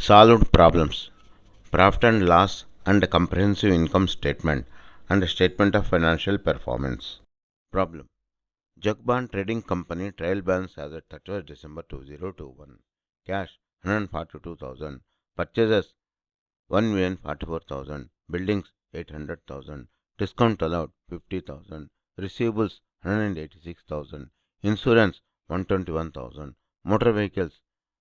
Solved problems. Profit and loss and comprehensive income statement and statement of financial performance. Problem. Jagban Trading Company trial balance as at 31st December 2021. Cash 142,000. Purchases 1,044,000. Buildings 800,000. Discount allowed 50,000. Receivables 186,000. Insurance 121,000. Motor vehicles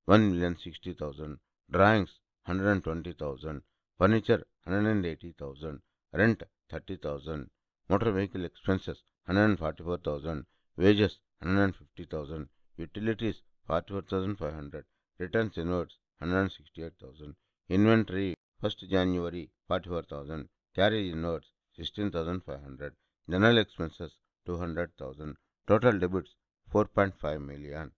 1,060,000. Drawings 120,000. Furniture 180,000. Rent 30,000. Motor vehicle expenses 144,000. Wages 150,000. Utilities 44,500. Returns inwards 168,000. Inventory 1st January 44,000. Carriage inwards 16,500. General expenses 200,000. Total debits 4.5 million.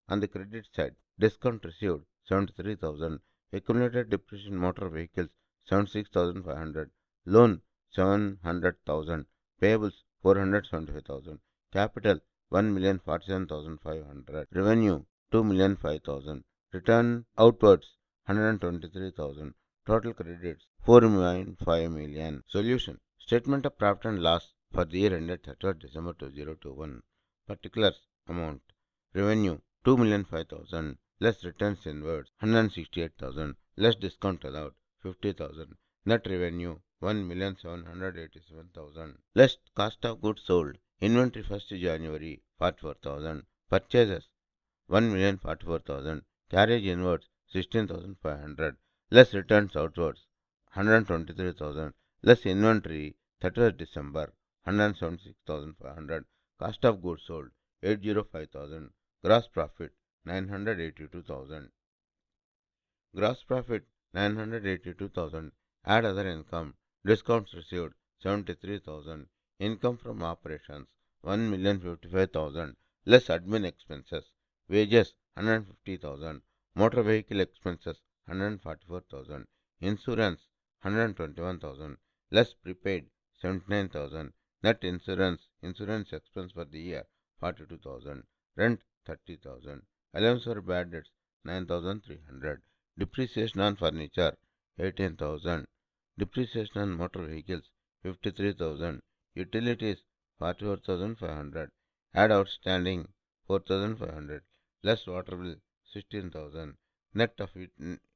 On the credit side, discount received 73,000. Accumulated depreciation motor vehicles 76,500. Loan 700,000. Payables 475,000. Capital 1,47,500. Revenue 2,005,000. Return outwards 123,000. Total credits 4.5 million. Solution. Statement of profit and loss for the year ended 31st December 2021. Particulars amount. Revenue 2,005,000 less returns inwards 168,000 less discount allowed 50,000. Net revenue 1,787,000 less cost of goods sold. Inventory 1st January 44,000. Purchases 1,044,000. Carriage inwards 16,500 less returns outwards 123,000 less inventory 31st December 176,500. Cost of goods sold 805,000. Gross profit 982,000. Gross profit 982,000. Add other income. Discounts received 73,000. Income from operations 1,055,000 less admin expenses. Wages 150,000. Motor vehicle expenses 144,000. Insurance 121,000 less prepaid 79,000. Net insurance expense for the year 42,000. Rent 30,000. Allowance for bad debts 9,300. Depreciation on furniture 18,000. Depreciation on motor vehicles 53,000. Utilities 44,500. Add outstanding 4,500 less water bill 16,000. Net of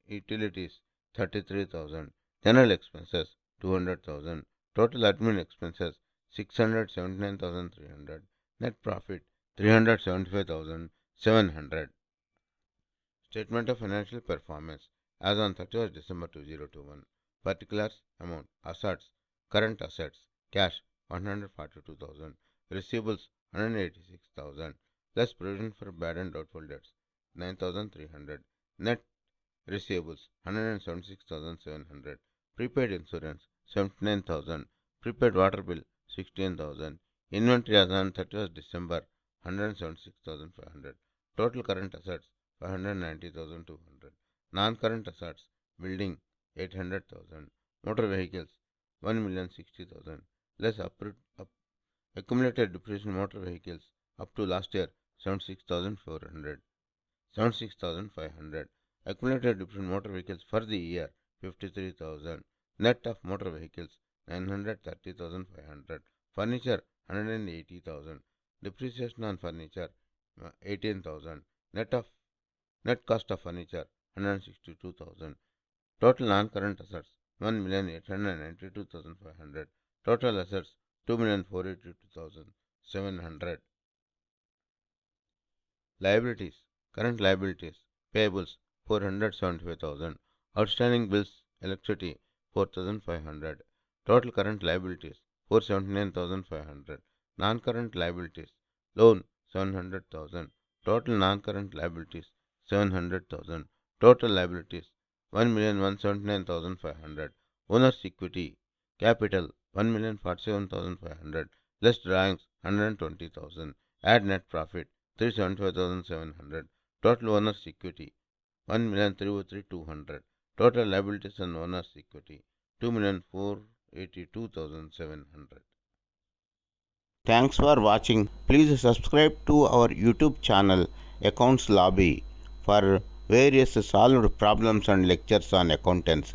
utilities 33,000. General expenses 200,000. Total admin expenses 679,300. Net profit 375,700. Statement of financial performance as on 31st December 2021. Particulars amount. Assets. Current assets. Cash 142,000. Receivables 186,000. Less provision for bad and doubtful debts 9,300. Net receivables 176,700. Prepaid insurance 79,000. Prepaid water bill 16,000. Inventory as on 31st December 176,500. Total current assets 590,200. Non-current assets. Building 800,000. Motor vehicles 1,060,000. Less accumulated depreciation motor vehicles up to last year 76,500. Accumulated depreciation motor vehicles for the year 53,000. Net of motor vehicles 930,500. Furniture 180,000. Depreciation on furniture 18,000. Net cost of furniture 162,000. Total non-current assets 1,892,500. Total assets 2,482,700. Liabilities. Current liabilities. Payables 475,000. Outstanding bills electricity 4,500. Total current liabilities 479,500. Non-current liabilities. Loan 700,000. Total non-current liabilities 700,000. Total liabilities 1,179,500. Owner's equity. Capital 1,047,500. Less drawings 120,000. Add net profit 375,700. Total owner's equity 1,303,200. Total liabilities and owner's equity 2,482,700. Thanks for watching. Please subscribe to our YouTube channel Accounts Lobby for various solved problems and lectures on accountancy.